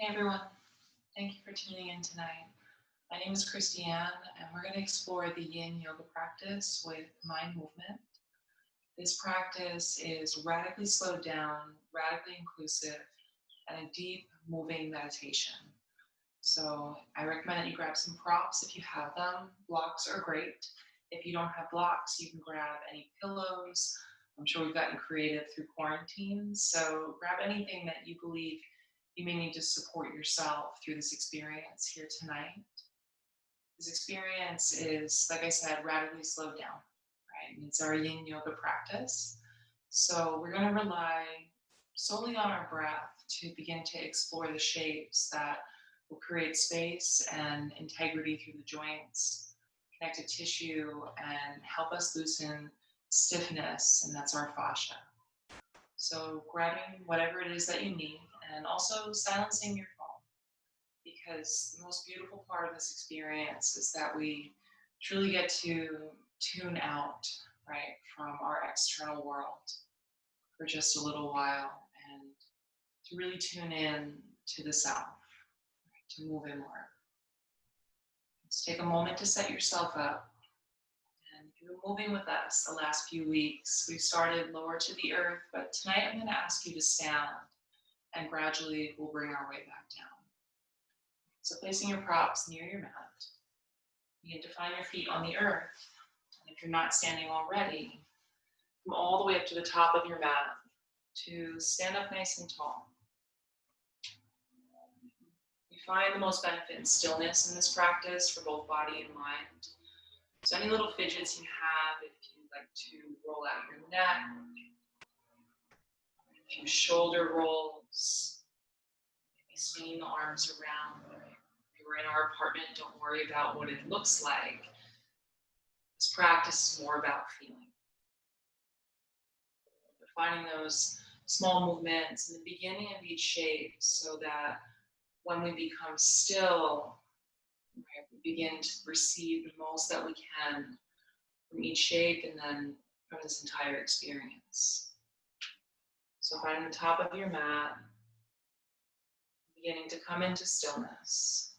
Hey everyone, thank you for tuning in tonight. My name is Christianne, and we're going to explore the YIN Yoga practice with mind movement. This practice is radically slowed down, radically inclusive, and a deep moving meditation. So I recommend that you grab some props if you have them. Blocks are great. If you don't have blocks, you can grab any pillows. I'm sure we've gotten creative through quarantine, so grab anything that you believe you may need to support yourself through this experience here tonight. This experience is, like I said, radically slowed down, right? And it's our Yin Yoga practice. So we're going to rely solely on our breath to begin to explore the shapes that will create space and integrity through the joints, connective tissue, and help us loosen stiffness, and that's our fascia. So grabbing whatever it is that you need, and also silencing your phone, because the most beautiful part of this experience is that we truly get to tune out, right, from our external world for just a little while, and to really tune in to the self, right, to move inward. Let's take a moment to set yourself up. And you've been moving with us the last few weeks. We've started lower to the earth, but tonight I'm going to ask you to stand, and gradually we'll bring our way back down. So placing your props near your mat, begin to find your feet on the earth. And if you're not standing already, come all the way up to the top of your mat to stand up nice and tall. You find the most benefit in stillness in this practice for both body and mind. So any little fidgets you have, if you'd like to roll out your neck, a few shoulder rolls, maybe swinging the arms around. If you're in our apartment, don't worry about what it looks like. This practice is more about feeling. But finding those small movements in the beginning of each shape so that when we become still, right, we begin to receive the most that we can from each shape and then from this entire experience. So finding the top of your mat, beginning to come into stillness.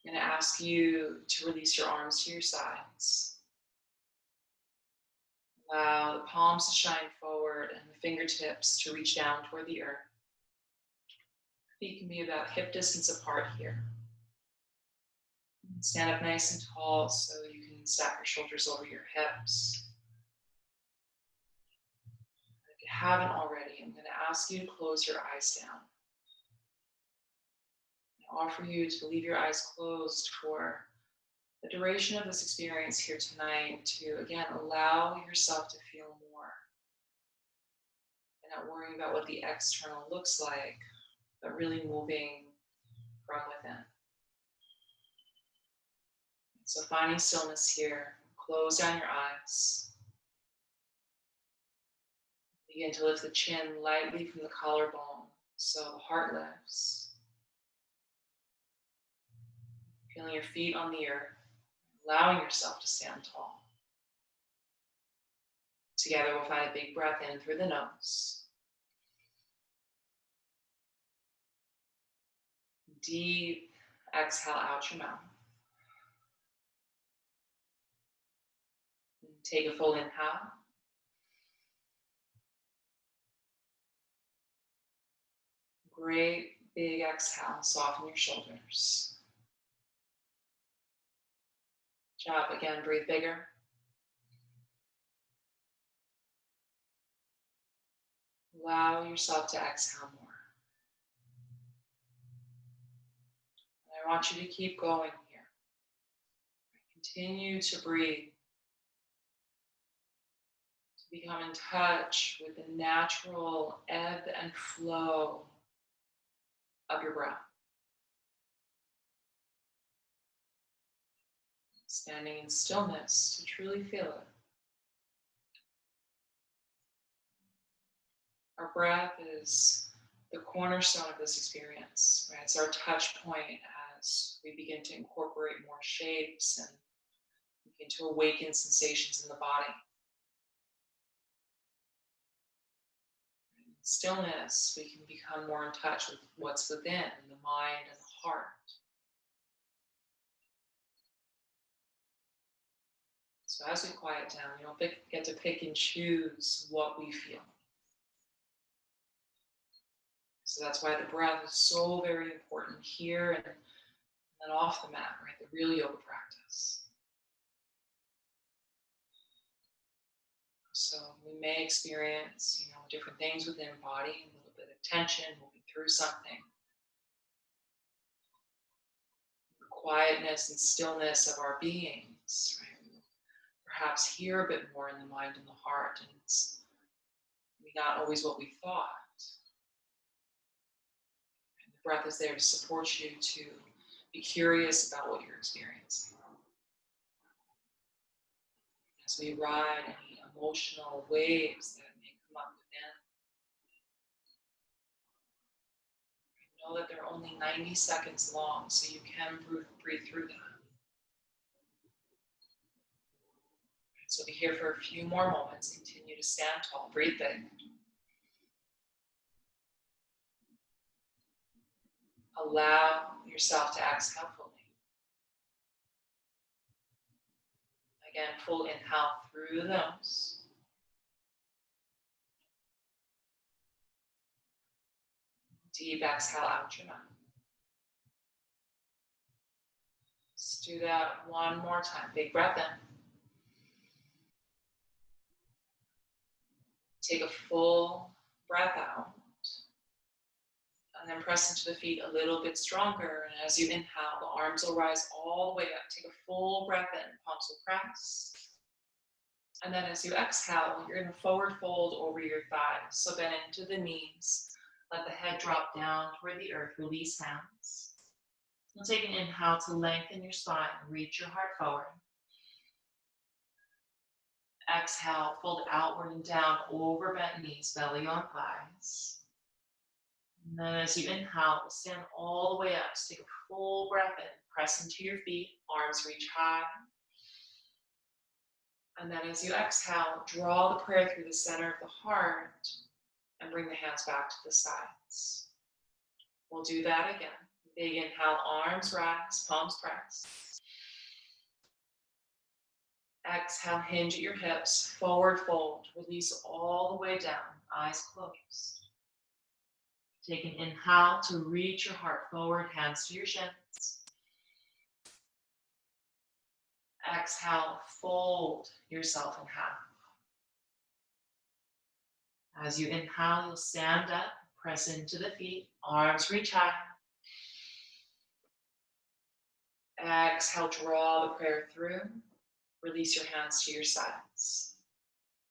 I'm going to ask you to release your arms to your sides. Allow the palms to shine forward and the fingertips to reach down toward the earth. Feet can be about hip distance apart here. Stand up nice and tall so you can stack your shoulders over your hips. If you haven't already, I'm going to ask you to close your eyes down. I offer you to leave your eyes closed for the duration of this experience here tonight to, again, allow yourself to feel more and not worrying about what the external looks like, but really moving from within. So finding stillness here, close down your eyes. Begin to lift the chin lightly from the collarbone, so the heart lifts. Feeling your feet on the earth, allowing yourself to stand tall. Together we'll find a big breath in through the nose. Deep exhale out your mouth. Take a full inhale. Great big exhale, soften your shoulders. Good job, again, breathe bigger. Allow yourself to exhale more. And I want you to keep going here. Continue to breathe. To become in touch with the natural ebb and flow of your breath. Standing in stillness to truly feel it. Our breath is the cornerstone of this experience, right? It's our touch point as we begin to incorporate more shapes and begin to awaken sensations in the body. stillness, we can become more in touch with what's within the mind and the heart. So as we quiet down, we don't get to pick and choose what we feel. So that's why the breath is so very important here and then off the mat, right? The real yoga practice. So we may experience, different things within the body, a little bit of tension, moving through something. The quietness and stillness of our beings, right? We perhaps hear a bit more in the mind and the heart, and it's maybe not always what we thought. And the breath is there to support you to be curious about what you're experiencing. As we ride any emotional waves that may come up within, know that they're only 90 seconds long, so you can breathe through them. So be here for a few more moments. Continue to stand tall. Breathe big. Allow yourself to exhale fully. Again, full inhale through the nose. Deep exhale out your mouth. Let's do that one more time. Big breath in. Take a full breath out. And then press into the feet a little bit stronger. And as you inhale, the arms will rise all the way up. Take a full breath in. Palms will press. And then as you exhale, you're going to forward fold over your thighs. So bend into the knees. Let the head drop down toward the earth. Release hands. You'll take an inhale to lengthen your spine. Reach your heart forward. Exhale, fold outward and down over bent knees, belly on thighs. And then as you inhale, we'll stand all the way up. So take a full breath in. Press into your feet. Arms reach high. And then as you exhale, draw the prayer through the center of the heart and bring the hands back to the sides. We'll do that again. Big inhale, arms rise, palms press. Exhale, hinge at your hips, forward fold, release all the way down, eyes closed. Take an inhale to reach your heart forward, hands to your shins. Exhale, fold yourself in half. As you inhale, you'll stand up, press into the feet, arms reach high. Exhale, draw the prayer through. Release your hands to your sides.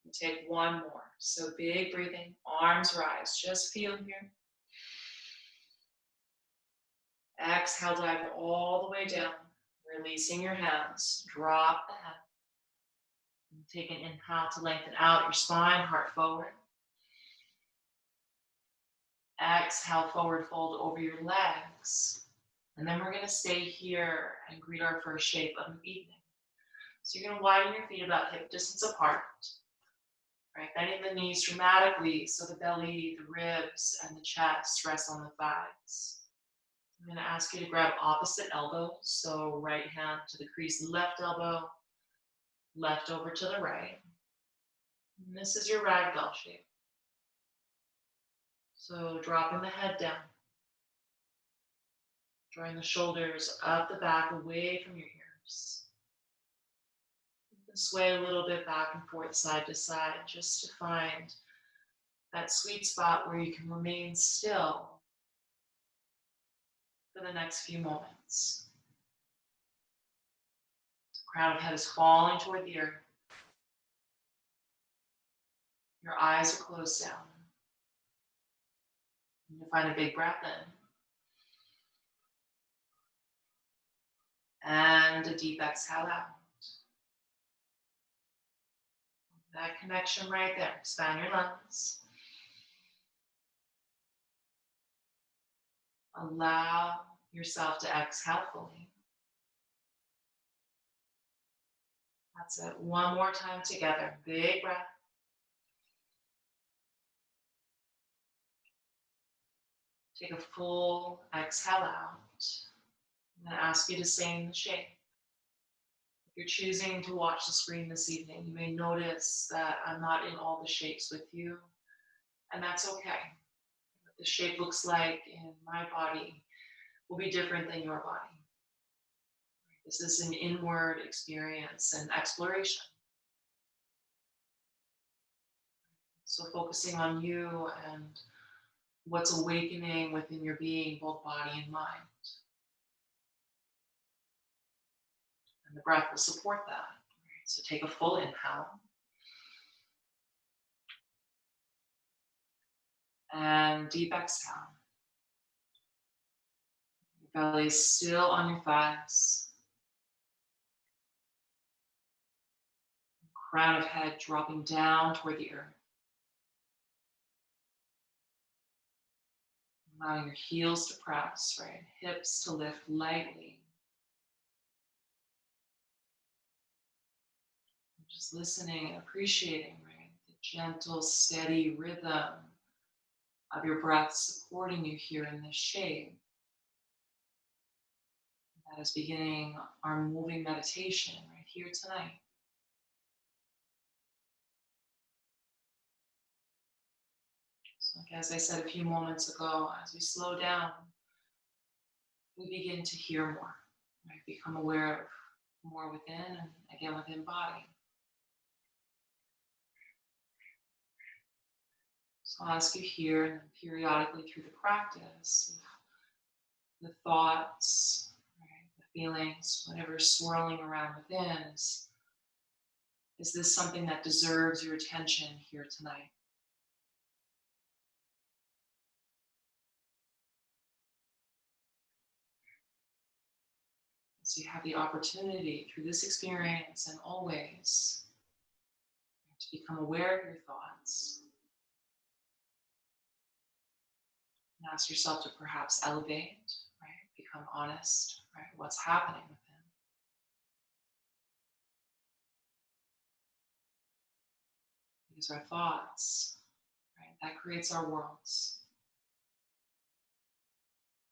We'll take one more. So big breathing, arms rise, just feel here. Exhale, dive all the way down, releasing your hands, drop the head. Take an inhale to lengthen out your spine, heart forward. Exhale, forward fold over your legs. And then we're going to stay here and greet our first shape of the evening. So you're going to widen your feet about hip distance apart. Right, bending the knees dramatically so the belly, the ribs, and the chest rest on the thighs. I'm going to ask you to grab opposite elbows. So right hand to the crease, left elbow, left over to the right. And this is your ragdoll shape. So dropping the head down. Drawing the shoulders up the back, away from your ears. You can sway a little bit back and forth, side to side, just to find that sweet spot where you can remain still for the next few moments. Crown of head is falling toward the earth. Your eyes are closed down. You find a big breath in. And a deep exhale out. That connection right there. Expand your lungs. Allow yourself to exhale fully. That's it. One more time together. Big breath. Take a full exhale out. I'm going to ask you to stay in the shape. If you're choosing to watch the screen this evening, you may notice that I'm not in all the shapes with you, and that's okay. What the shape looks like in my body will be different than your body. This is an inward experience and exploration. So focusing on you and what's awakening within your being, both body and mind. And the breath will support that. So take a full inhale. And deep exhale. Your belly is still on your thighs. Crown of head dropping down toward the earth. Allowing your heels to press, right? Hips to lift lightly. Just listening and appreciating, right? The gentle, steady rhythm of your breath supporting you here in this shape. That is beginning our moving meditation right here tonight. So like as I said a few moments ago, as we slow down, we begin to hear more, right? Become aware of more within and again within body. So I'll ask you here and periodically through the practice, the thoughts, right, the feelings, whatever is swirling around within, is this something that deserves your attention here tonight? So you have the opportunity through this experience and always to become aware of your thoughts. And ask yourself to perhaps elevate, right? Become honest, right? What's happening within. These are thoughts, right? That creates our worlds,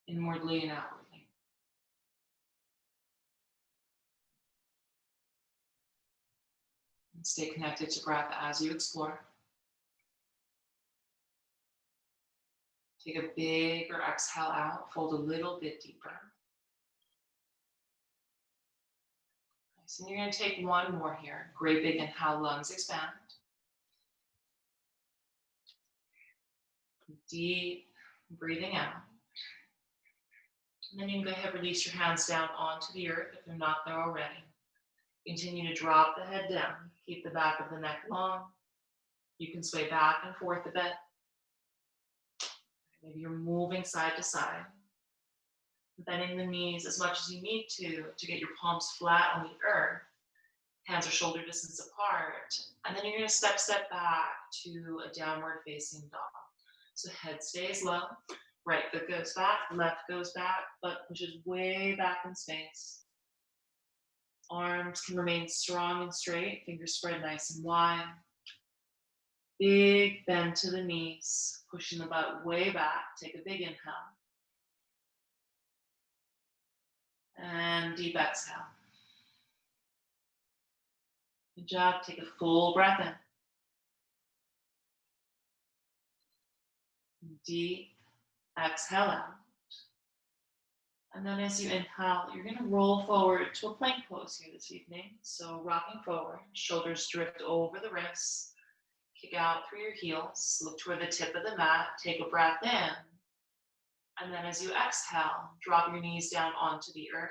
inwardly and outwardly. And stay connected to breath as you explore. Take a bigger exhale out, fold a little bit deeper. Nice. And you're going to take one more here. Great big inhale, lungs expand. Deep breathing out. And then you can go ahead and release your hands down onto the earth if they're not there already. Continue to drop the head down. Keep the back of the neck long. You can sway back and forth a bit. Maybe you're moving side to side. Bending the knees as much as you need to get your palms flat on the earth. Hands are shoulder distance apart. And then you're going to step back to a downward facing dog. So head stays low. Right foot goes back, left goes back, butt pushes way back in space. Arms can remain strong and straight, fingers spread nice and wide. Big bend to the knees, pushing the butt way back. Take a big inhale. And deep exhale. Good job. Take a full breath in. Deep exhale out. And then as you inhale, you're going to roll forward to a plank pose here this evening. So rocking forward, shoulders drift over the wrists, kick out through your heels, look toward the tip of the mat, take a breath in. And then as you exhale, drop your knees down onto the earth,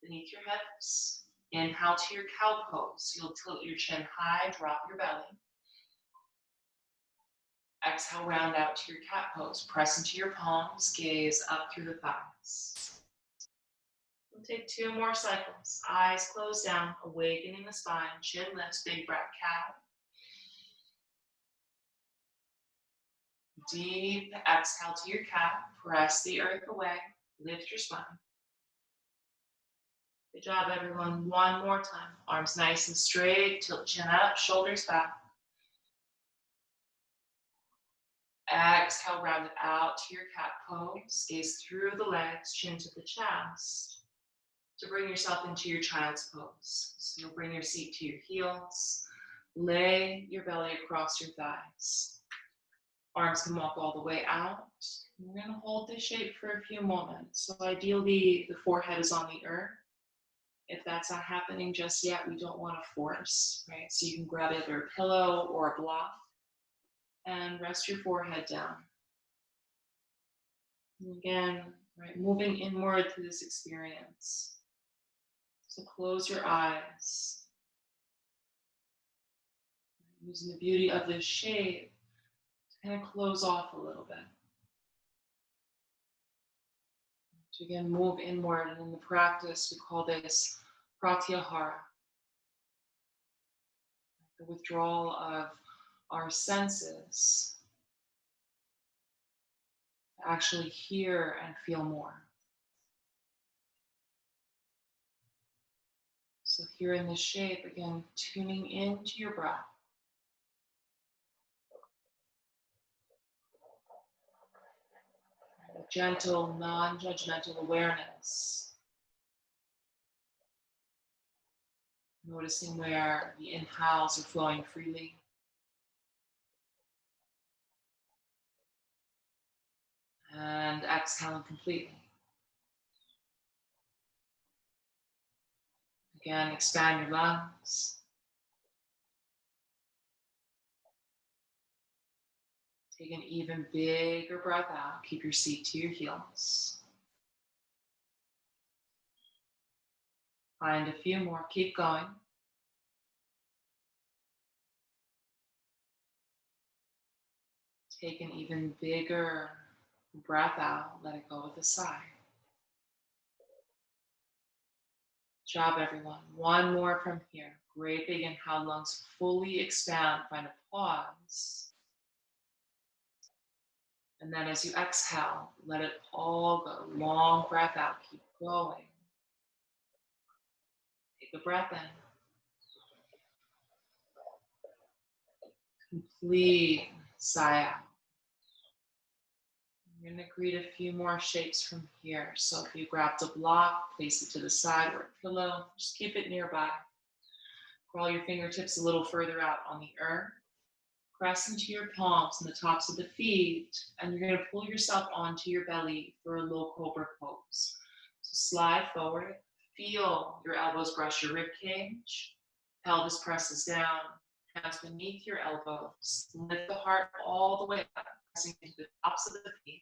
beneath your hips. Inhale to your cow pose. You'll tilt your chin high, drop your belly. Exhale, round out to your cat pose. Press into your palms, gaze up through the thighs. We'll take 2 more cycles. Eyes closed down, awakening the spine, chin lifts, big breath, cow. Deep exhale to your cat. Press the earth away, lift your spine. Good job, everyone. One more time. Arms nice and straight, tilt chin up, shoulders back. Exhale, round it out to your cat pose. Gaze through the legs, chin to the chest. To bring yourself into your child's pose. So you'll bring your seat to your heels. Lay your belly across your thighs. Arms can walk all the way out. We're going to hold this shape for a few moments. So ideally, the forehead is on the earth. If that's not happening just yet, we don't want to force, right? So you can grab either a pillow or a block and rest your forehead down. And again, right, moving inward through this experience. So close your eyes. Using the beauty of this shape to kind of close off a little bit. To again move inward, and in the practice we call this Pratyahara. The withdrawal of our senses to actually hear and feel more. So here in this shape, again, tuning into your breath. A gentle, non-judgmental awareness. Noticing where the inhales are flowing freely. And exhaling completely. Again, expand your lungs. Take an even bigger breath out. Keep your seat to your heels. Find a few more. Keep going. Take an even bigger breath out. Let it go with a sigh. Good job, everyone. One more from here. Great big inhale, lungs fully expand. Find a pause. And then as you exhale, let it all go. Long breath out. Keep going. Take a breath in. Complete sigh out. We're going to create a few more shapes from here. So if you grabbed a block, place it to the side or a pillow. Just keep it nearby. Crawl your fingertips a little further out on the earth. Press into your palms and the tops of the feet. And you're going to pull yourself onto your belly for a low Cobra Pose. So slide forward. Feel your elbows brush your rib cage. Pelvis presses down. Hands beneath your elbows. Lift the heart all the way up, pressing into the tops of the feet.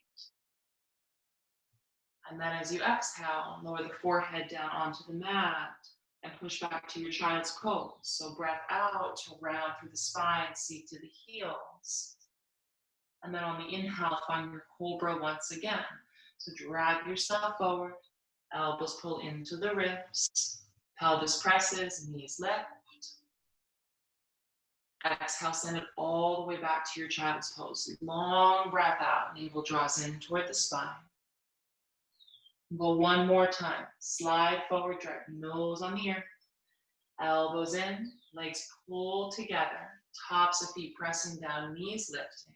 And then as you exhale, lower the forehead down onto the mat and push back to your child's pose. So breath out to round through the spine, seat to the heels. And then on the inhale, find your cobra once again. So drag yourself forward, elbows pull into the ribs, pelvis presses, knees lift. Exhale, send it all the way back to your child's pose. Long breath out, navel draws in toward the spine. Go one more time. Slide forward, drag nose on the earth. Elbows in, legs pull together. Tops of feet pressing down, knees lifting.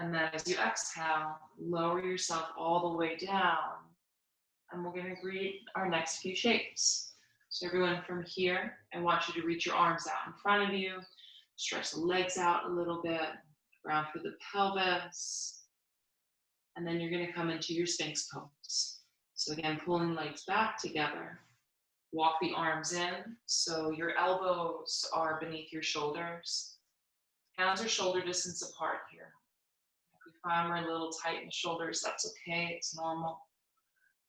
And then as you exhale, lower yourself all the way down. And we're going to create our next few shapes. So everyone from here, I want you to reach your arms out in front of you. Stretch the legs out a little bit. Round through the pelvis. And then you're going to come into your Sphinx pose. So again, pulling legs back together. Walk the arms in. So your elbows are beneath your shoulders. Hands are shoulder distance apart here. If we find we're a little tight in the shoulders, that's okay. It's normal.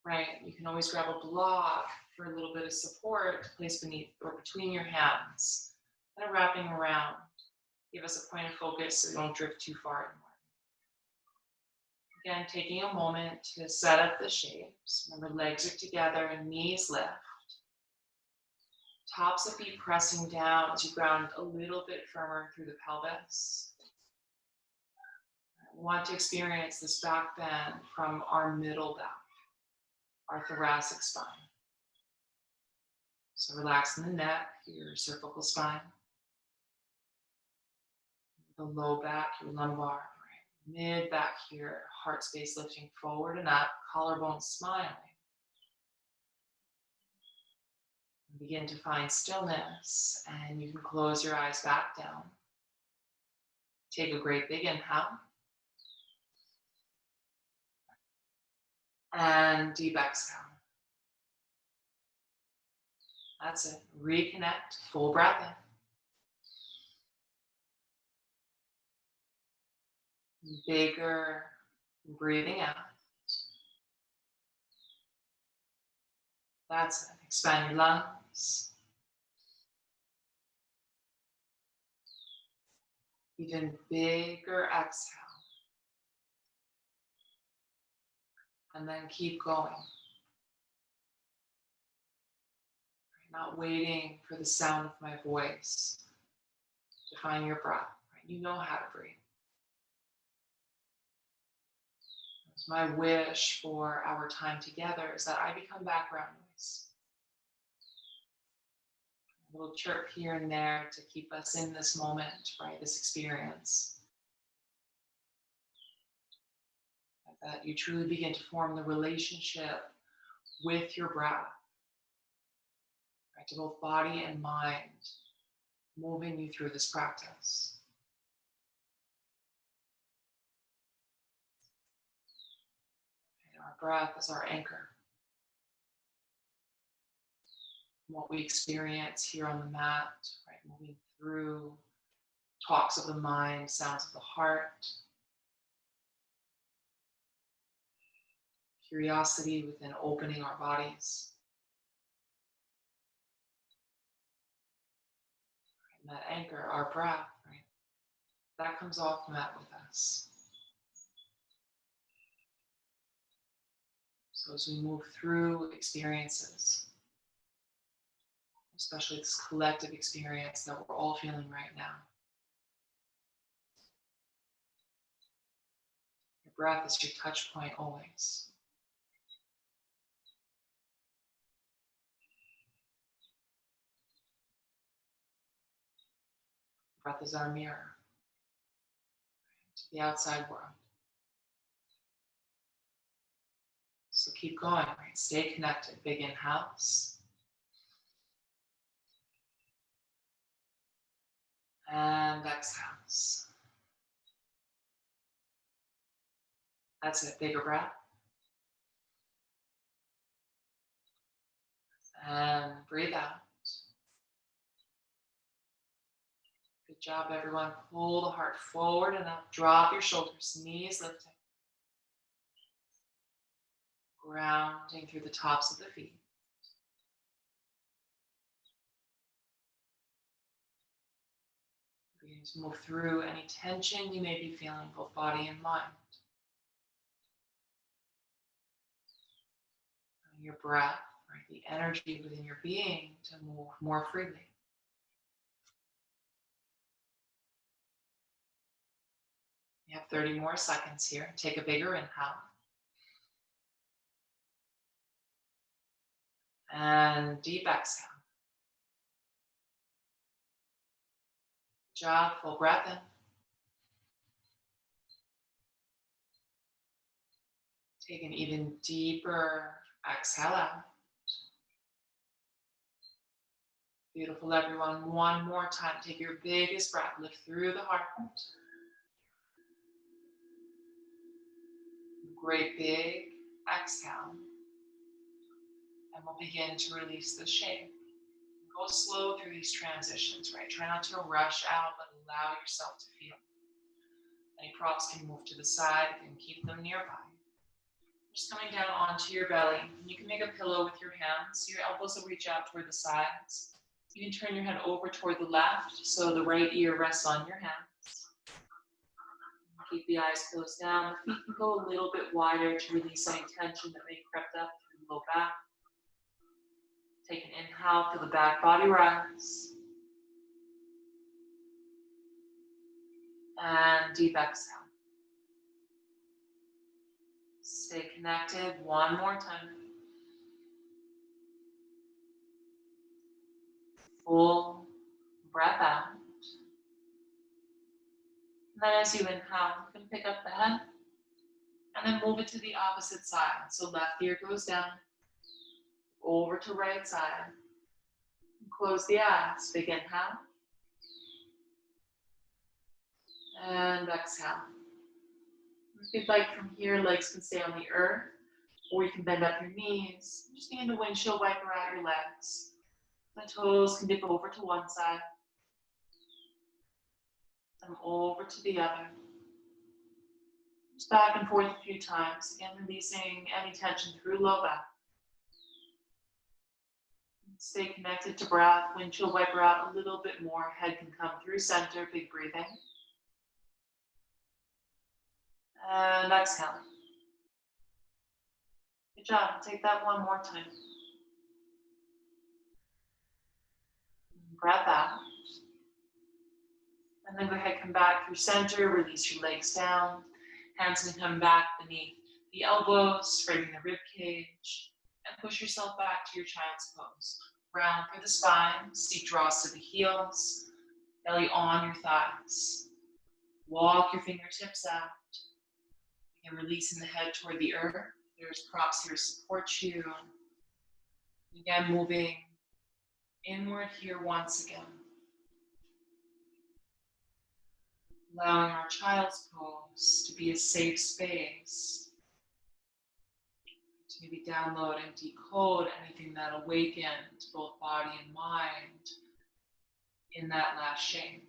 Right? You can always grab a block for a little bit of support to place beneath or between your hands. Kind of wrapping around. Give us a point of focus so we don't drift too far anymore. Again, taking a moment to set up the shapes. Remember, legs are together and knees lift. Tops of feet pressing down as you ground a little bit firmer through the pelvis. We want to experience this back bend from our middle back, our thoracic spine. So relax in the neck, your cervical spine. The low back, your lumbar, right? Mid back here, heart space lifting forward and up, collarbone smiling. Begin to find stillness, and you can close your eyes back down. Take a great big inhale. And deep exhale. That's it. Reconnect, full breath in. Bigger breathing out. That's it. Expand your lungs. Even bigger exhale. And then keep going. Not waiting for the sound of my voice to find your breath. You know how to breathe. It's my wish for our time together is that I become background noise. A little chirp here and there to keep us in this moment, right? This experience. That you truly begin to form the relationship with your breath, right? To both body and mind, moving you through this practice. And our breath is our anchor. What we experience here on the mat, right? Moving through talks of the mind, sounds of the heart, curiosity within opening our bodies. And that anchor, our breath, right? That comes off the mat with us. So as we move through experiences, especially this collective experience that we're all feeling right now, your breath is your touch point always. Breath is our mirror to the outside world. So keep going, right? Stay connected. Big inhales. And exhales. That's it. Bigger breath. And breathe out. Good job, everyone. Pull the heart forward and up. Drop your shoulders, knees lifting. Grounding through the tops of the feet. Begin to move through any tension you may be feeling, both body and mind. Your breath, right? The energy within your being to move more freely. You have 30 more seconds here. Take a bigger inhale. And deep exhale. Good job. Full breath in. Take an even deeper exhale out. Beautiful, everyone. One more time. Take your biggest breath. Lift through the heart. Great big exhale. And we'll begin to release the shape. Go slow through these transitions, right? Try not to rush out, but allow yourself to feel. Any props can move to the side and keep them nearby. Just coming down onto your belly. You can make a pillow with your hands. Your elbows will reach out toward the sides. You can turn your head over toward the left, so the right ear rests on your hands. Keep the eyes closed down. The feet can go a little bit wider to release any tension that may have crept up through the low back. Take an inhale, feel the back body rise. And deep exhale. Stay connected one more time. Full breath out. And then as you inhale, you can pick up the head and then move it to the opposite side. So left ear goes down, over to right side. Close the eyes. Big inhale. And exhale. If you'd like from here, legs can stay on the earth, or you can bend up your knees. Just begin to windshield wiper out your legs. The toes can dip over to one side, and over to the other. Just back and forth a few times, again releasing any tension through low back. Stay connected to breath. Windshield wiper out a little bit more. Head can come through center. Big breathing. And exhale. Good job. Take that one more time. Breath out. And then go ahead, come back through center. Release your legs down. Hands can come back beneath the elbows, framing the rib cage. And push yourself back to your child's pose. Round through the spine. Seat draws to the heels. Belly on your thighs. Walk your fingertips out. Begin releasing the head toward the earth. There's props here to support you. Again, moving inward here once again. Allowing our child's pose to be a safe space. To maybe download and decode anything that awakened both body and mind in that last shape.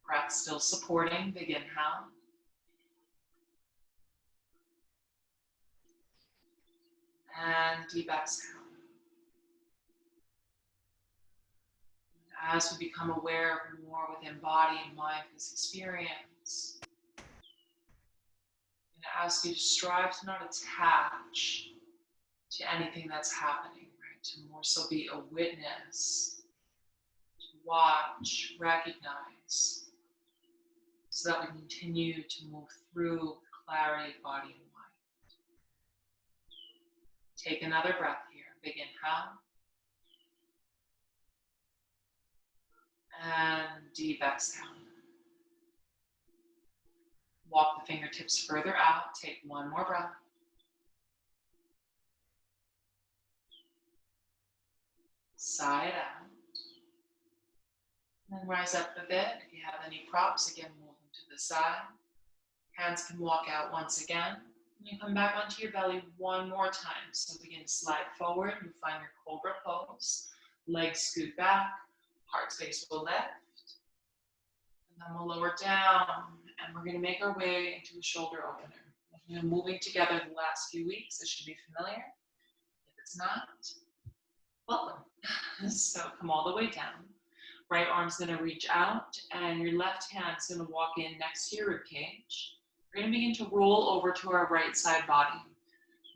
Breath still supporting, big inhale. And deep exhale. As we become aware of more within body and mind this experience, I'm going to ask you to strive to not attach to anything that's happening, right? To more so be a witness, to watch, recognize, so that we continue to move through the clarity of body and mind. Take another breath here. Big inhale. And deep exhale. Walk the fingertips further out. Take one more breath. Sigh it out. And then rise up a bit. If you have any props, again, move them to the side. Hands can walk out once again. And you come back onto your belly one more time. So begin to slide forward. You find your Cobra Pose. Legs scoot back. Heart space will lift. And then we'll lower down. And we're going to make our way into a shoulder opener. We've been moving together the last few weeks. This should be familiar. If it's not, welcome. So come all the way down. Right arm's going to reach out, and your left hand's going to walk in next to your rib cage. We're going to begin to roll over to our right side body.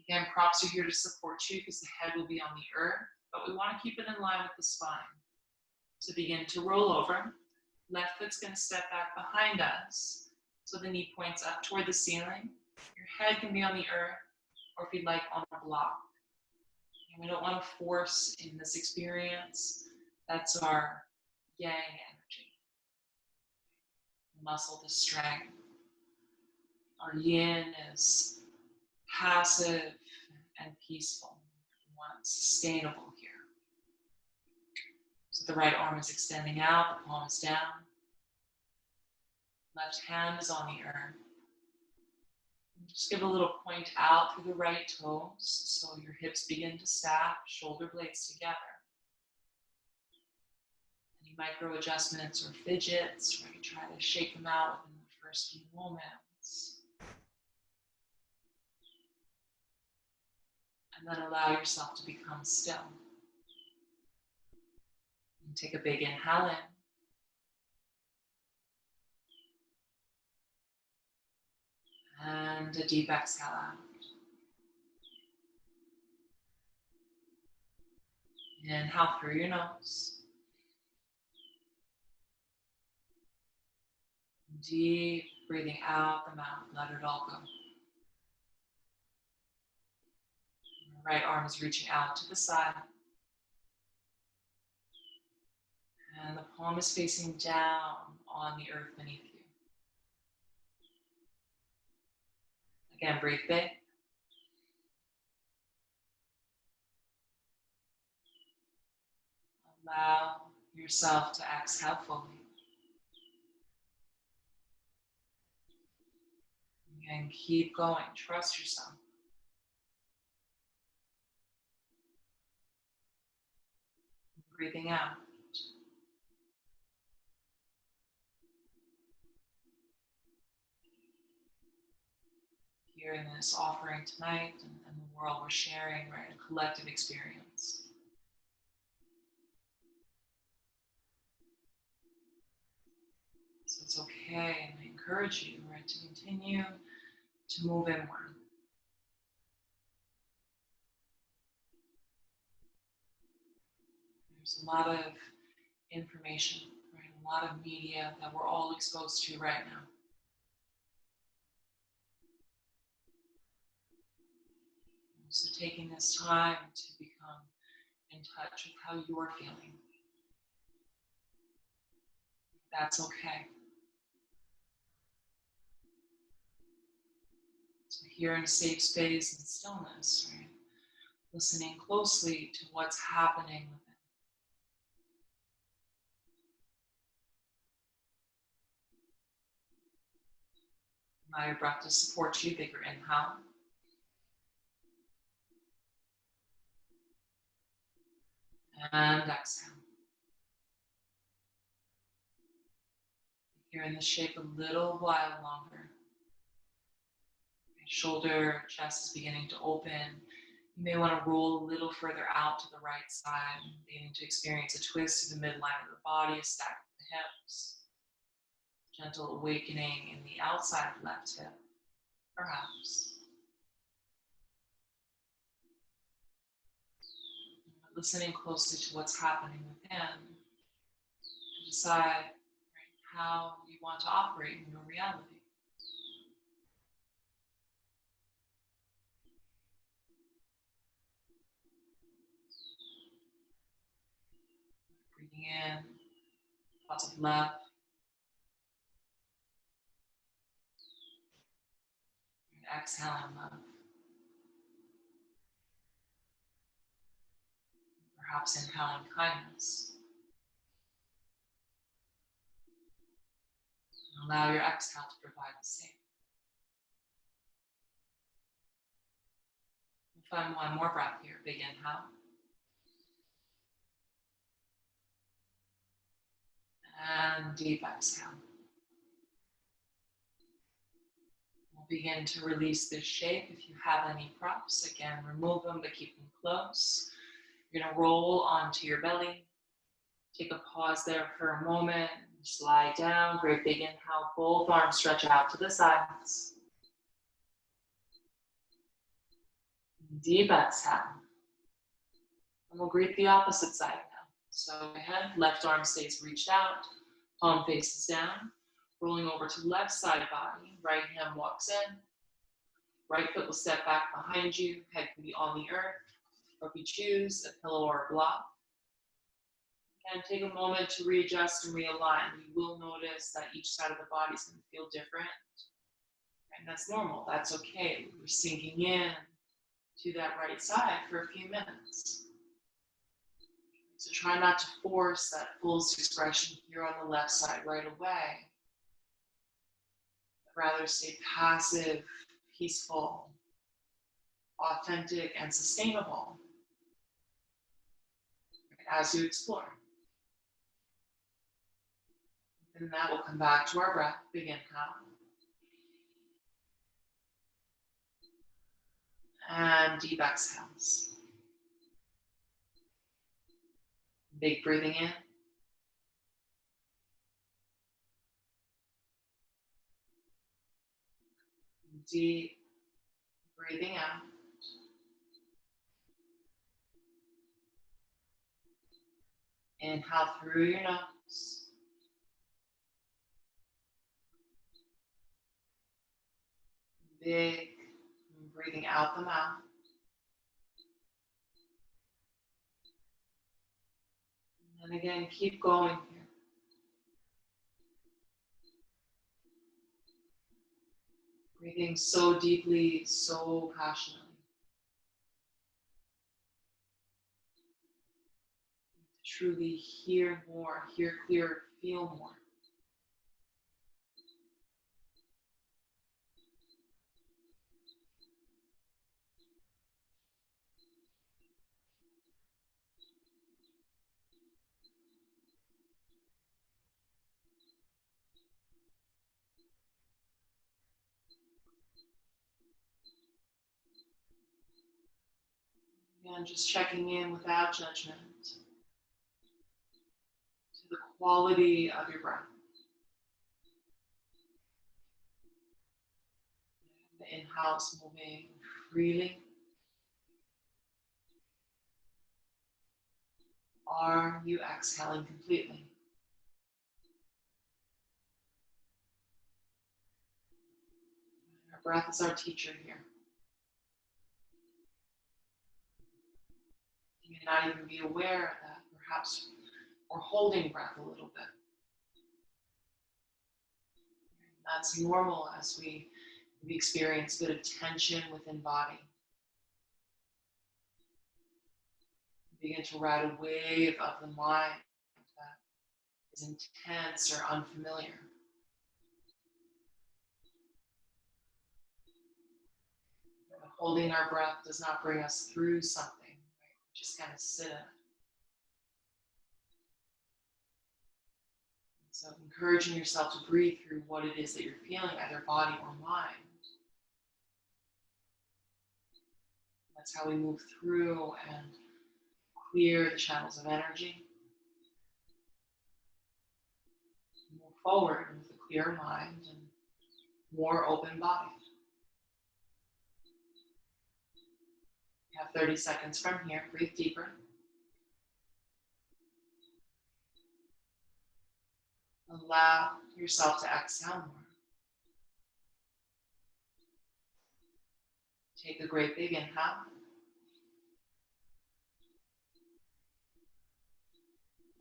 Again, props are here to support you because the head will be on the earth, but we want to keep it in line with the spine. So begin to roll over. Left foot's going to step back behind us, so the knee points up toward the ceiling. Your head can be on the earth, or if you'd like, on a block. And we don't want to force in this experience. That's our yang energy. Muscle to strength. Our yin is passive and peaceful. We want sustainable here. So the right arm is extending out, the palm is down. Left hand is on the earth. Just give a little point out through the right toes so your hips begin to stack, shoulder blades together. Any micro adjustments or fidgets, right? Try to shake them out within the first few moments. And then allow yourself to become still. And take a big inhale in. And a deep exhale out. Inhale through your nose. Deep breathing out the mouth, let it all go. Your right arm is reaching out to the side. And the palm is facing down on the earth beneath you. Again, breathe big. Allow yourself to exhale fully. And keep going. Trust yourself. Breathing out. Here in this offering tonight and the world we're sharing, right? A collective experience. So it's okay, and I encourage you, right, to continue to move inward. There's a lot of information, right? A lot of media that we're all exposed to right now. So taking this time to become in touch with how you're feeling. That's okay. So here in a safe space and stillness, right? Listening closely to what's happening within. Allow your breath to support you. Bigger inhale. And exhale. Here in the shape a little while longer. Shoulder, chest is beginning to open. You may want to roll a little further out to the right side, beginning to experience a twist to the midline of the body, stack the hips. Gentle awakening in the outside left hip, perhaps. Listening closely to what's happening within to decide how you want to operate in your reality. Breathing in, thoughts of love. And exhaling love. Perhaps inhaling kindness. And allow your exhale to provide the same. We'll find one more breath here. Big inhale. And deep exhale. We'll begin to release this shape. If you have any props, again, remove them, but keep them close. You're gonna roll onto your belly. Take a pause there for a moment. Slide down, great big inhale. Both arms stretch out to the sides. Deep exhale. And we'll greet the opposite side now. So ahead, left arm stays reached out, palm faces down. Rolling over to left side body, right hand walks in. Right foot will step back behind you, head can be on the earth, or if you choose, a pillow or a block. And take a moment to readjust and realign. You will notice that each side of the body is going to feel different. And that's normal, that's okay. We're sinking in to that right side for a few minutes. So try not to force that full expression here on the left side right away. Rather stay passive, peaceful, authentic, and sustainable as you explore. And that will come back to our breath. Big inhale. And deep exhales. Big breathing in. Deep breathing out. Inhale through your nose. Big, breathing out the mouth. And again, keep going here. Breathing so deeply, so passionately. Truly hear more, hear clearer, feel more. Again, just checking in without judgment to the quality of your breath. The inhales moving freely. Are you exhaling completely? Our breath is our teacher here. You may not even be aware that perhaps we're holding breath a little bit. That's normal as we experience a bit of tension within body. We begin to ride a wave of the mind that is intense or unfamiliar. Holding our breath does not bring us through something, right? We just kind of sit in it. So encouraging yourself to breathe through what it is that you're feeling, either body or mind. That's how we move through and clear the channels of energy. Move forward with a clear mind and more open body. You have 30 seconds from here. Breathe deeper. Allow yourself to exhale more. Take a great big inhale.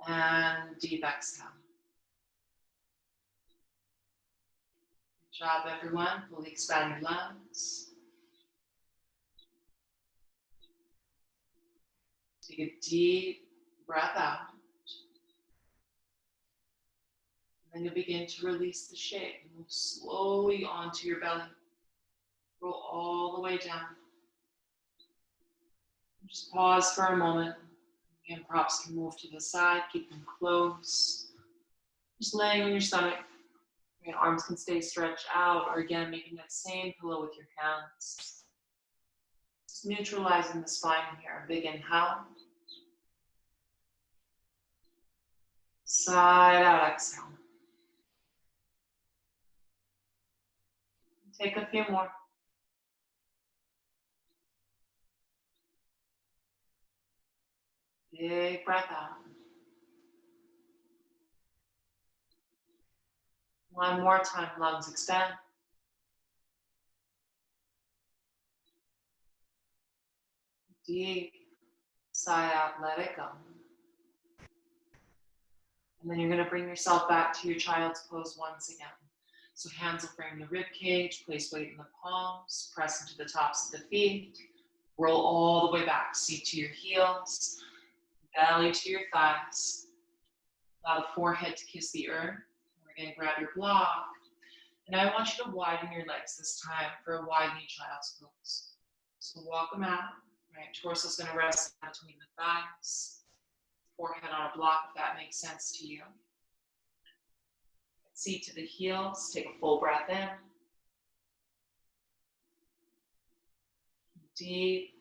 And deep exhale. Good job, everyone. Fully expand your lungs. Take a deep breath out. And then you'll begin to release the shape. Move slowly onto your belly. Roll all the way down. Just pause for a moment. Again, props can move to the side. Keep them close. Just laying on your stomach. Your arms can stay stretched out, or again, making that same pillow with your hands. Just neutralizing the spine here. Big inhale. Side out, exhale. Take a few more. Big breath out. One more time, lungs expand. Deep sigh out, let it go. And then you're going to bring yourself back to your child's pose once again. So hands will frame the rib cage, place weight in the palms, press into the tops of the feet, roll all the way back, seat to your heels, belly to your thighs. Allow the forehead to kiss the earth. We're going to grab your block. And I want you to widen your legs this time for a widening child's pose. So walk them out, right? Torso's going to rest between the thighs. Forehead on a block, if that makes sense to you. Seat to the heels. Take a full breath in. Deep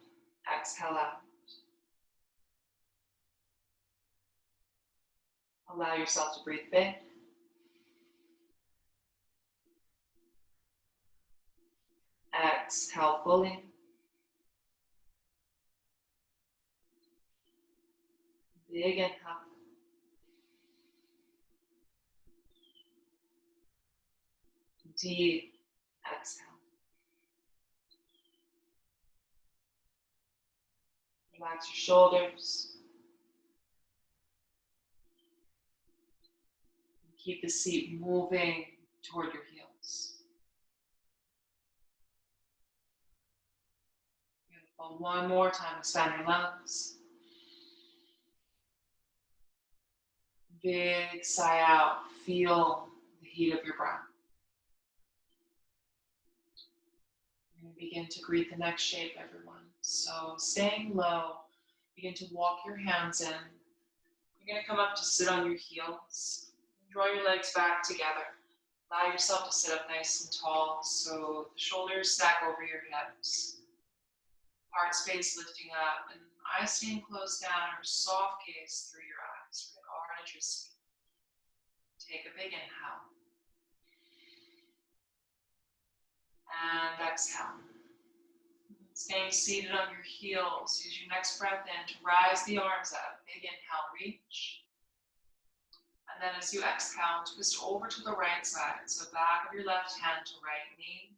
exhale out. Allow yourself to breathe big. Exhale fully. Big inhale. Deep exhale. Relax your shoulders. Keep the seat moving toward your heels. Beautiful. One more time, expand your lungs. Big sigh out. Feel the heat of your breath. You're going to begin to greet the next shape, everyone. So staying low, begin to walk your hands in. You're going to come up to sit on your heels. Draw your legs back together. Allow yourself to sit up nice and tall so the shoulders stack over your hips. Heart space lifting up and eyes staying closed down or soft gaze through your eyes. We're going to arch your seat. Take a big inhale. And exhale. Staying seated on your heels. Use your next breath in to rise the arms up. Big inhale, reach. And then as you exhale, twist over to the right side. So back of your left hand to right knee.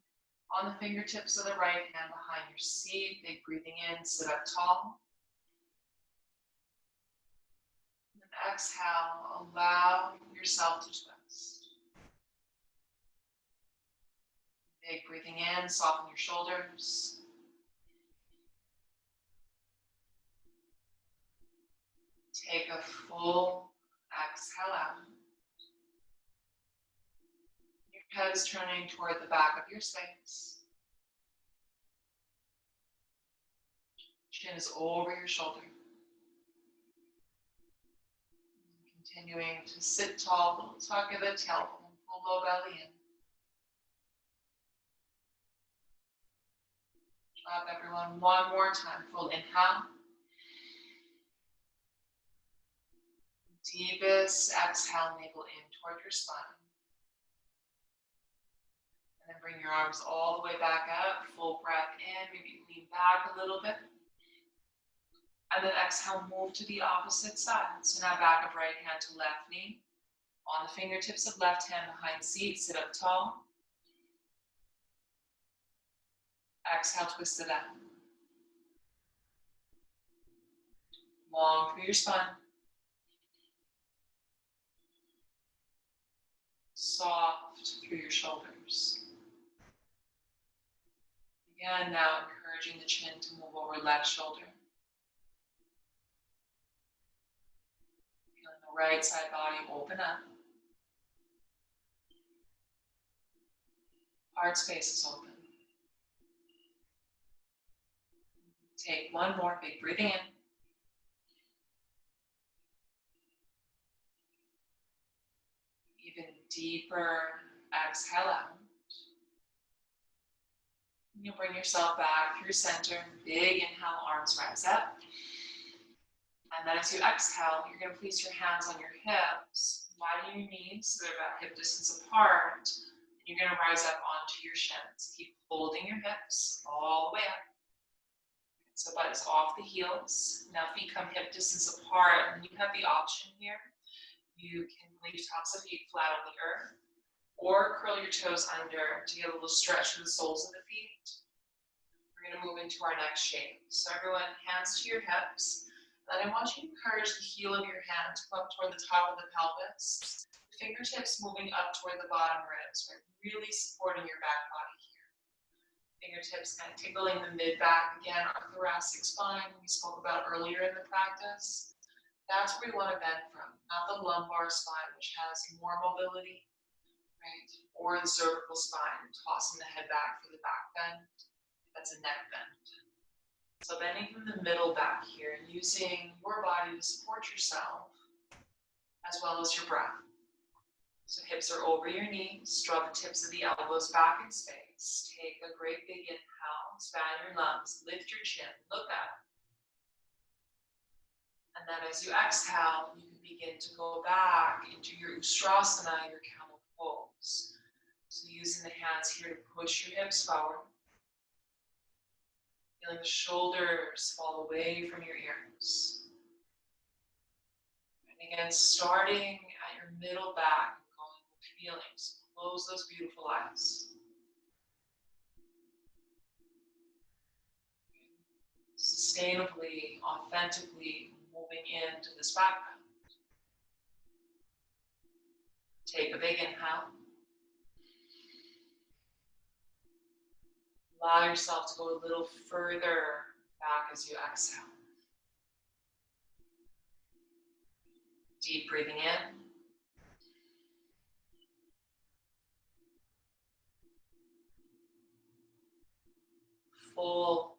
On the fingertips of the right hand behind your seat. Big breathing in, sit up tall. And exhale, allow yourself to twist. Big breathing in, soften your shoulders. Take a full exhale out. Your head is turning toward the back of your space. Chin is over your shoulder. Continuing to sit tall, little tuck of the tailbone, pull low belly in. Drop everyone one more time. Full inhale. Deepest exhale, navel in toward your spine. And then bring your arms all the way back up. Full breath in. Maybe lean back a little bit. And then exhale, move to the opposite side. So now back of right hand to left knee. On the fingertips of left hand behind seat, sit up tall. Exhale, twist it out. Long through your spine. Soft through your shoulders. Again, now encouraging the chin to move over left shoulder. Feeling the right side body open up. Heart space is open. Take one more big breathing in. Even deeper exhale out. You'll bring yourself back through center. Big inhale, arms rise up. And then as you exhale, you're going to place your hands on your hips. Widen your knees so they're about hip distance apart. And you're going to rise up onto your shins. Keep holding your hips all the way up. So butt is off the heels. Now feet come hip distance apart. And you have the option here. You can leave tops of feet flat on the earth. Or curl your toes under to get a little stretch through the soles of the feet. We're going to move into our next shape. So everyone, hands to your hips. And I want you to encourage the heel of your hand to come up toward the top of the pelvis. The fingertips moving up toward the bottom ribs. Right? Really supporting your back body here. Fingertips kind of tickling the mid-back. Again, our thoracic spine we spoke about earlier in the practice. That's where we want to bend from. Not the lumbar spine, which has more mobility. Right? Or the cervical spine, tossing the head back for the back bend. That's a neck bend. So bending from the middle back here and using your body to support yourself as well as your breath. So hips are over your knees, draw the tips of the elbows back in space. Take a great big inhale, expand your lungs, lift your chin, look up. And then as you exhale, you can begin to go back into your Ustrasana, your camel pose. So using the hands here to push your hips forward. Feeling the shoulders fall away from your ears. And again, starting at your middle back, going with feelings. Close those beautiful eyes. Sustainably, authentically moving into this back bend. Take a big inhale. Allow yourself to go a little further back as you exhale. Deep breathing in. Full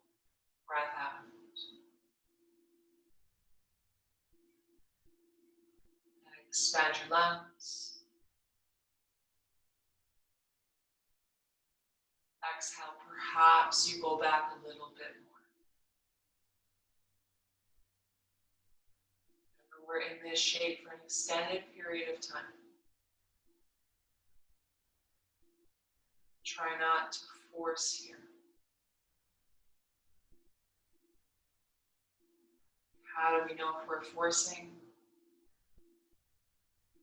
breath out. And expand your lungs. Exhale, perhaps you go back a little bit more. Remember, we're in this shape for an extended period of time. Try not to force here. How do we know if we're forcing?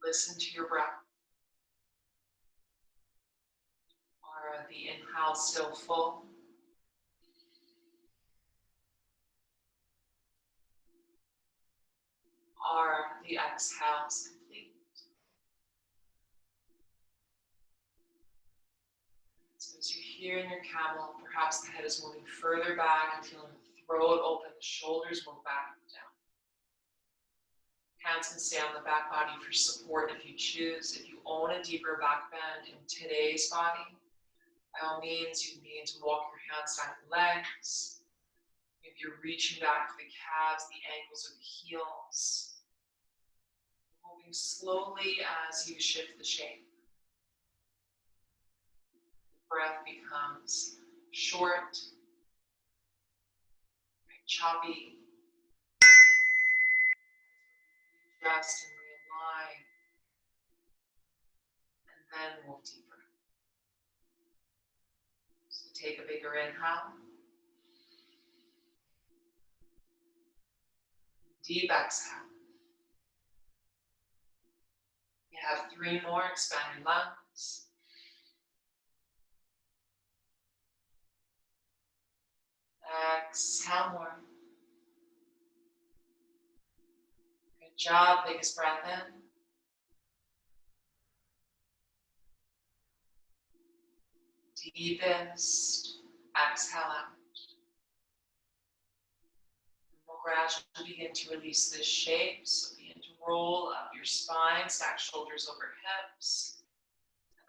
Listen to your breath. Are the inhales still full? Are the exhales complete? So as you're here in your camel, perhaps the head is moving further back and feeling the throat open, the shoulders move back and down. Hands can stay on the back body for support if you choose. If you own a deeper back bend in today's body, by all means, you can begin to walk your hands down the legs. If you're reaching back for the calves, the ankles, or the heels. Moving slowly as you shift the shape. The breath becomes short, choppy. Adjust and realign. And then move deeper. So take a bigger inhale. Deep exhale. You have 3 more. Expand your lungs. Exhale more. Good job. Biggest breath in. Deepest exhale out. We'll gradually begin to release this shape. So begin to roll up your spine, stack shoulders over hips.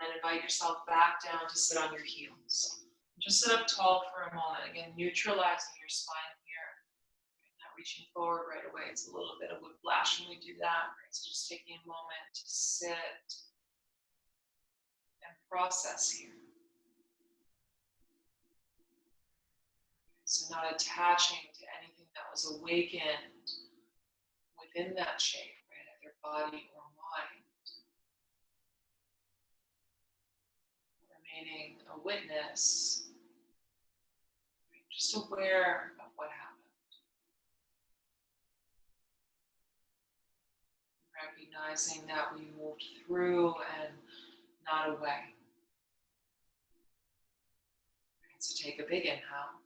And then invite yourself back down to sit on your heels. Just sit up tall for a moment. Again, neutralizing your spine here. Not reaching forward right away. It's a little bit of whiplash when we do that. Right? So just taking a moment to sit and process here. So not attaching to anything that was awakened within that shape, right? Either body or mind. Remaining a witness, right? Just aware of what happened. Recognizing that we moved through and not away. Right, so take a big inhale.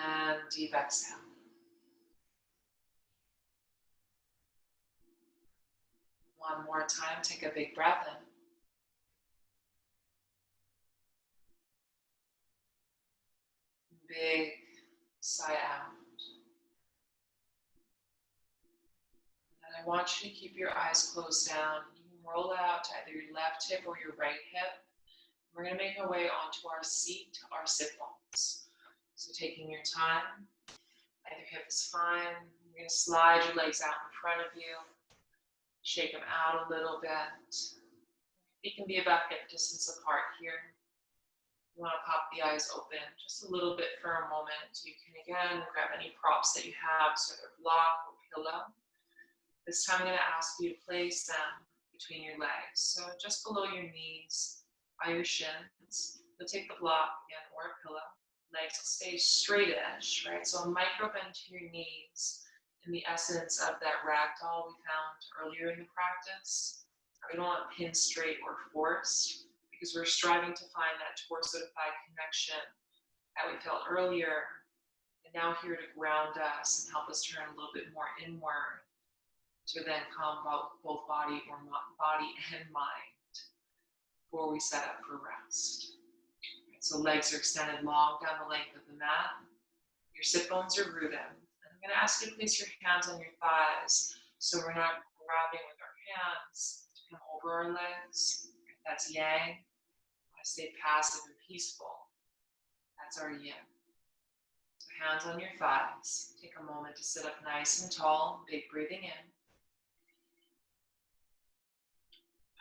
And deep exhale. One more time, take a big breath in. Big sigh out. And I want you to keep your eyes closed down. You can roll out to either your left hip or your right hip. We're going to make our way onto our seat, our sit bones. So taking your time, either hip is fine. You're going to slide your legs out in front of you. Shake them out a little bit. You can be about hip distance apart here. You want to pop the eyes open just a little bit for a moment. You can again grab any props that you have, so either block or pillow. This time I'm going to ask you to place them between your legs. So just below your knees, by your shins. You'll take the block again or a pillow. Legs will stay straight-ish, right? So a micro bend to your knees in the essence of that ragdoll we found earlier in the practice. We don't want pin straight or forced because we're striving to find that torso to thigh connection that we felt earlier, and now here to ground us and help us turn a little bit more inward to then calm both body and mind before we set up for rest. So legs are extended long down the length of the mat. Your sit bones are rooted. And I'm going to ask you to place your hands on your thighs so we're not grabbing with our hands to come over our legs. That's yang. I stay passive and peaceful. That's our yin. So hands on your thighs. Take a moment to sit up nice and tall, big breathing in.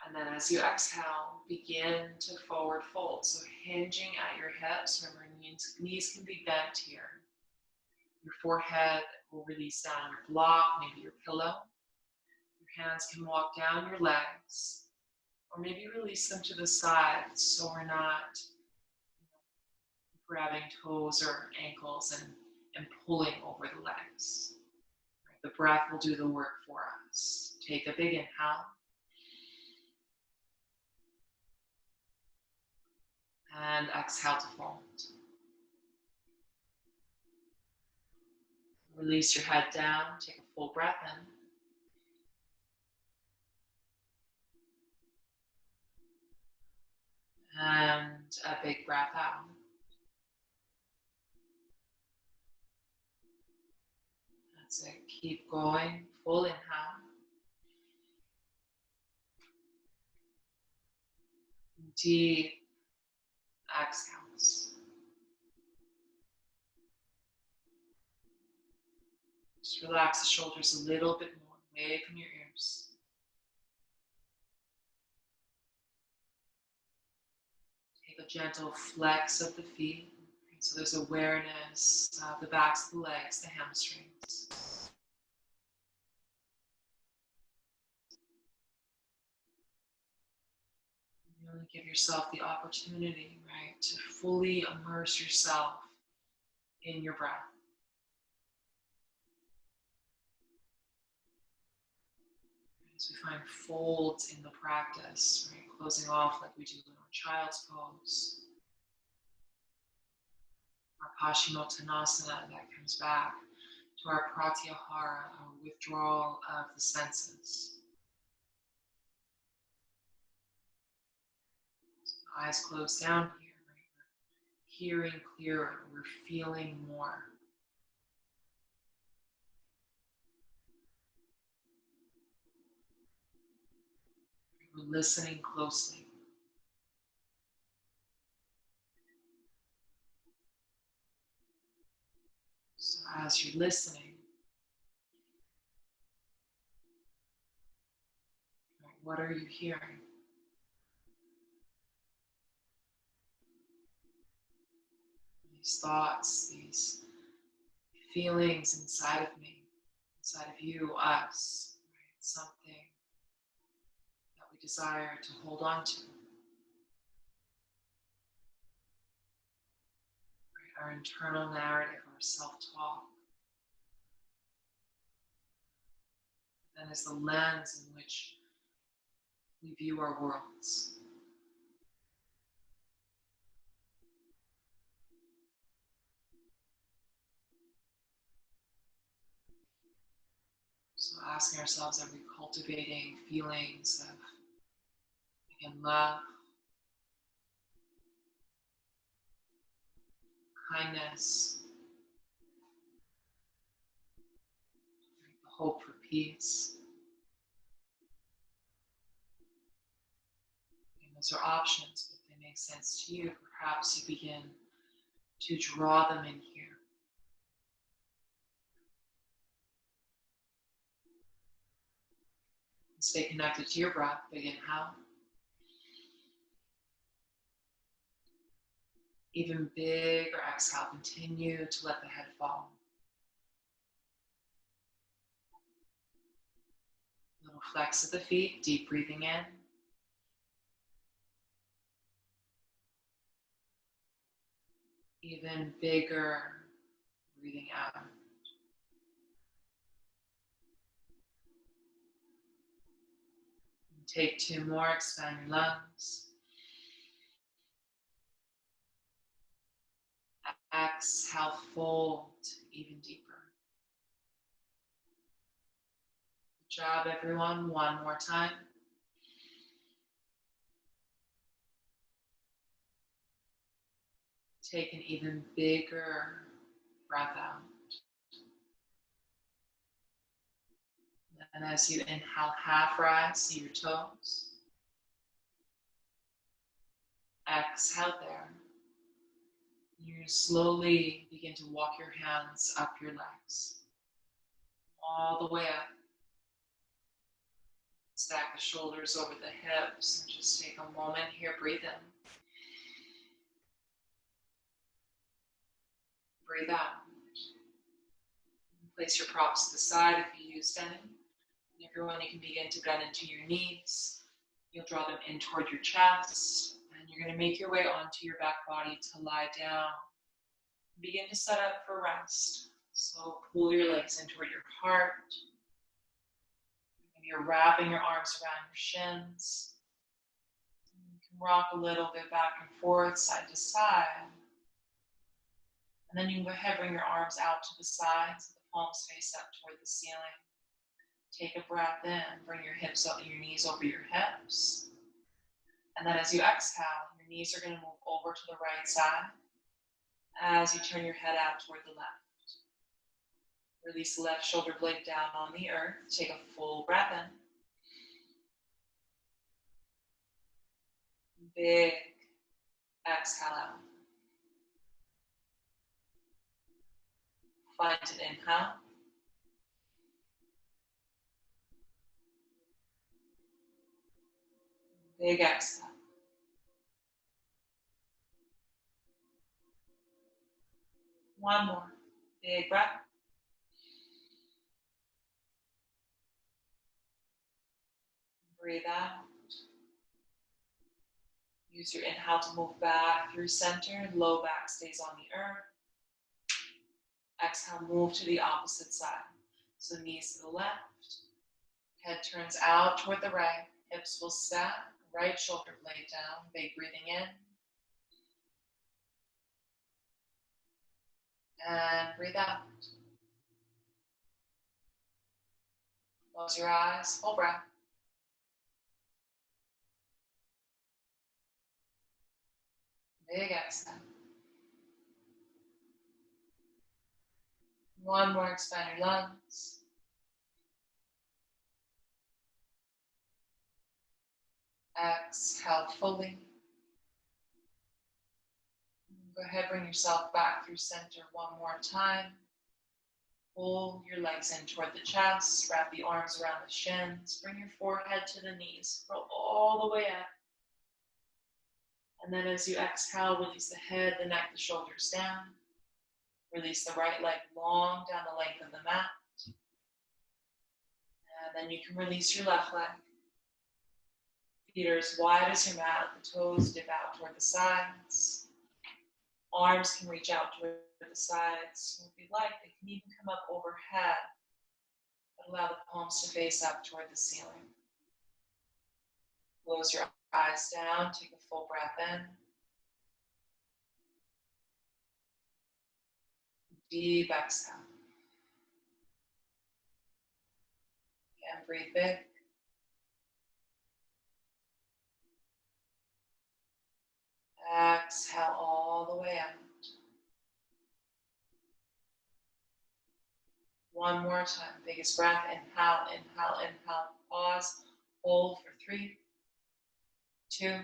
And then as you exhale, begin to forward fold. So hinging at your hips, remember knees can be bent here. Your forehead will release down your block, maybe your pillow. Your hands can walk down your legs, or maybe release them to the side so we're not grabbing toes or ankles and pulling over the legs. The breath will do the work for us. Take a big inhale. And exhale to fold. Release your head down. Take a full breath in. And a big breath out. That's it. Keep going. Full inhale. Deep exhales. Just relax the shoulders a little bit more, away from your ears. Take a gentle flex of the feet. So there's awareness of the backs of the legs, the hamstrings. Really give yourself the opportunity, right, to fully immerse yourself in your breath. As we find folds in the practice, right, closing off like we do in our child's pose. Our Paschimottanasana that comes back to our Pratyahara, our withdrawal of the senses. So eyes closed down here, right? We're hearing clearer, we're feeling more. We're listening closely. So as you're listening, right, what are you hearing? These thoughts, these feelings inside of me, inside of you, us, right? Something that we desire to hold on to. Right? Our internal narrative, our self-talk. That is the lens in which we view our worlds. So asking ourselves, are we cultivating feelings of, again, love, kindness, hope for peace? And those are options, but if they make sense to you, perhaps you begin to draw them in here. And stay connected to your breath. Big inhale. Even bigger exhale. Continue to let the head fall. Little flex of the feet. Deep breathing in. Even bigger breathing out. And take two more. Expand your lungs. Exhale, fold even deeper. job, everyone. One more time. Take an even bigger breath out. And as you inhale, half rise, see your toes. Exhale there. You slowly begin to walk your hands up your legs, all the way up. Stack the shoulders over the hips and just take a moment here. Breathe in. Breathe out. Place your props to the side if you used any. And everyone, you can begin to bend into your knees. You'll draw them in toward your chest. And you're going to make your way onto your back body to lie down. Begin to set up for rest. So pull your legs in toward your heart. Maybe you're wrapping your arms around your shins. You can rock a little bit back and forth, side to side. And then you can go ahead and bring your arms out to the sides, the palms face up toward the ceiling. Take a breath in, bring your hips up, your knees over your hips. And then as you exhale, your knees are going to move over to the right side as you turn your head out toward the left. Release the left shoulder blade down on the earth. Take a full breath in. Big exhale out. Find an inhale. Big exhale. One more. Big breath. Breathe out. Use your inhale to move back through center. Low back stays on the earth. Exhale, move to the opposite side. So knees to the left. Head turns out toward the right. Hips will stack. Right shoulder blade down. Big breathing in. And breathe out. Close your eyes. Full breath. Big exhale. One more, expand your lungs. Exhale fully. Go ahead, bring yourself back through center one more time. Pull your legs in toward the chest. Wrap the arms around the shins. Bring your forehead to the knees. Roll all the way up. And then as you exhale, release the head, the neck, the shoulders down. Release the right leg long down the length of the mat. And then you can release your left leg. Feet are as wide as your mat. The toes dip out toward the sides. Arms can reach out toward the sides. If you'd like, they can even come up overhead. But allow the palms to face up toward the ceiling. Close your eyes down. Take a full breath in. Deep exhale. Again, breathe big. Exhale all the way out. One more time. Biggest breath. Inhale, inhale, inhale. Pause. Hold for 3, 2,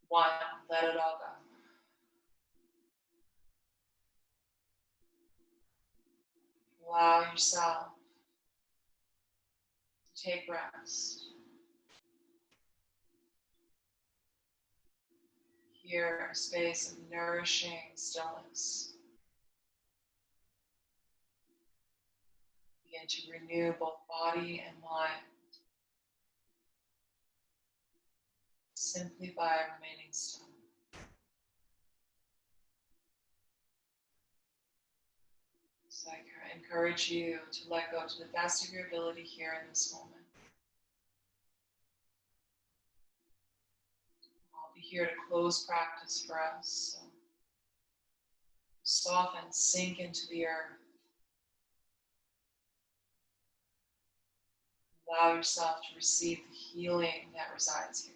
1. Let it all go. Allow yourself to take rest. Here, a space of nourishing stillness. Begin to renew both body and mind simply by remaining still. So I encourage you to let go to the best of your ability here in this moment. I'll be here to close practice for us. So soften, sink into the earth. Allow yourself to receive the healing that resides here.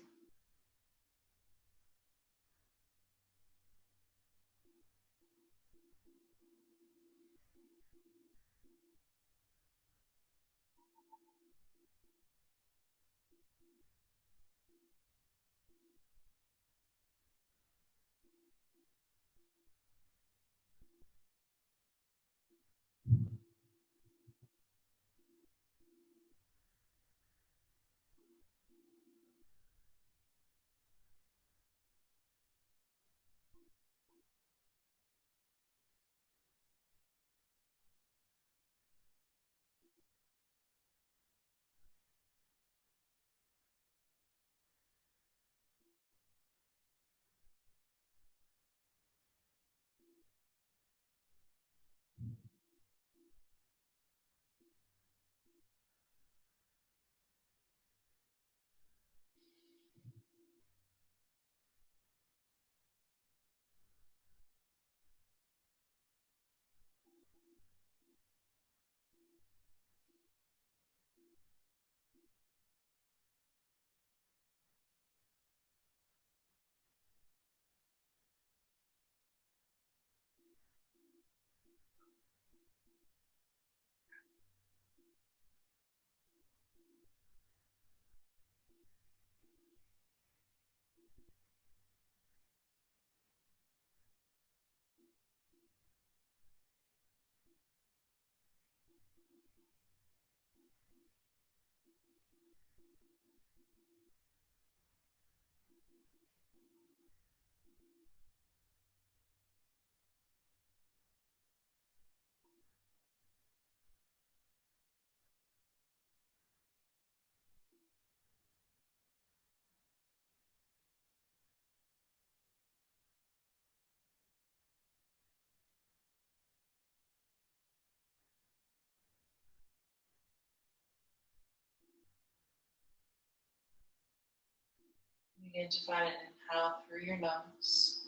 Begin to find an inhale through your nose.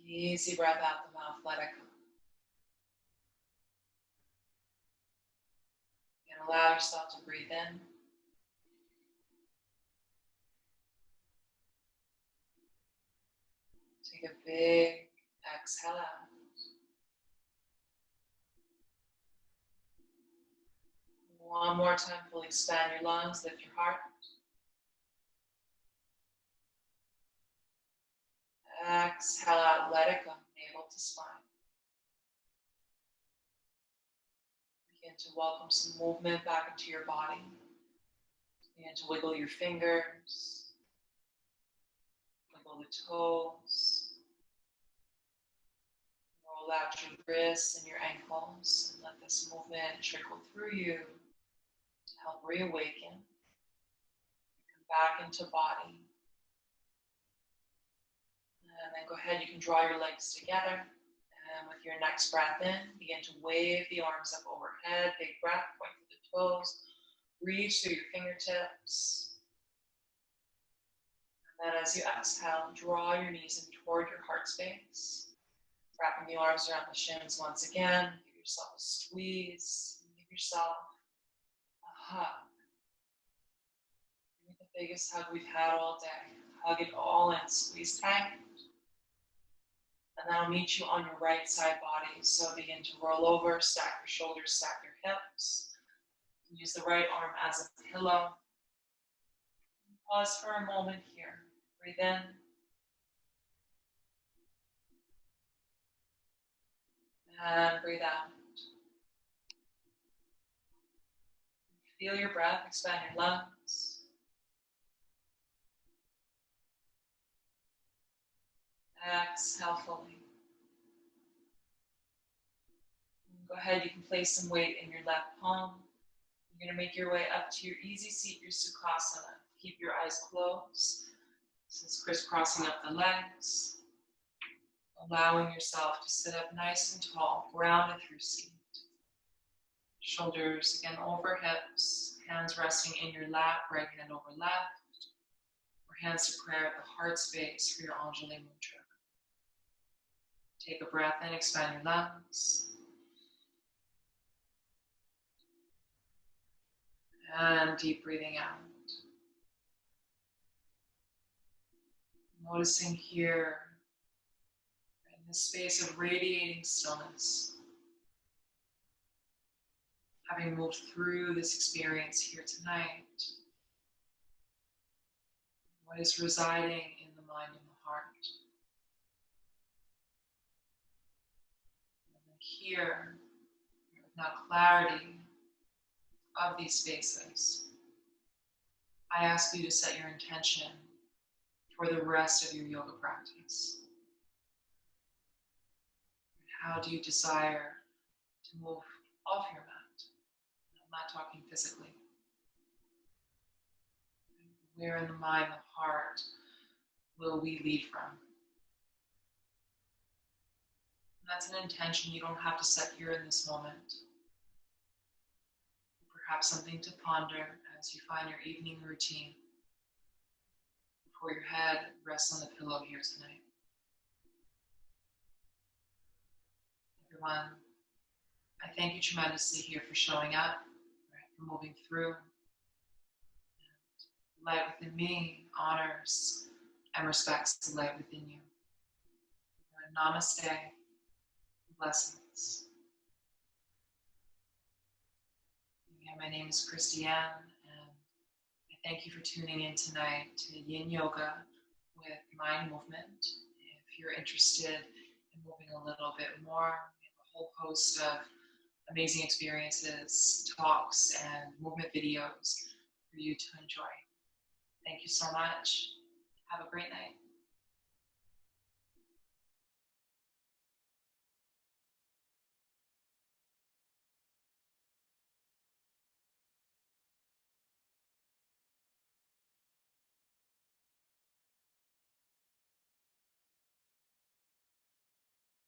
Easy breath out the mouth, let it go. And allow yourself to breathe in. Take a big exhale out. One more time, fully expand your lungs, lift your heart. Exhale out, let it go, navel to spine. Begin to welcome some movement back into your body. Begin to wiggle your fingers, wiggle the toes. Roll out your wrists and your ankles and let this movement trickle through you to help reawaken. Come back into body. And then go ahead, you can draw your legs together. And with your next breath in, begin to wave the arms up overhead. Big breath, point to the toes. Reach through your fingertips. And then as you exhale, draw your knees in toward your heart space. Wrapping the arms around the shins once again. Give yourself a squeeze. Give yourself a hug. Give me the biggest hug we've had all day. Hug it all in, squeeze tight. And that'll meet you on your right side body. So begin to roll over, stack your shoulders, stack your hips. Use the right arm as a pillow. Pause for a moment here. Breathe in. And breathe out. Feel your breath, expand your lungs. Exhale fully. Go ahead, you can place some weight in your left palm. You're going to make your way up to your easy seat, your Sukhasana. Keep your eyes closed. This is crisscrossing up the legs. Allowing yourself to sit up nice and tall, grounded through seat. Shoulders again over hips, hands resting in your lap, right hand over left. Or hands to prayer at the heart space for your Anjali Mudra. Take a breath in, expand your lungs. And deep breathing out. Noticing here in this space of radiating stillness, having moved through this experience here tonight, what is residing in the mind and the heart. And then here, with now clarity of these spaces, I ask you to set your intention for the rest of your yoga practice. How do you desire to move off your mat? I'm not talking physically. Where in the mind, the heart, will we lead from? And that's an intention you don't have to set here in this moment. Perhaps something to ponder as you find your evening routine before your head rests on the pillow here tonight. Everyone, I thank you tremendously here for showing up, for moving through. And light within me honors and respects the light within you. And namaste. Blessings. Again, my name is Christianne, and I thank you for tuning in tonight to Yin Yoga with mind movement. If you're interested in moving a little bit more, we have a whole host of amazing experiences, talks, and movement videos for you to enjoy. Thank you so much. Have a great night.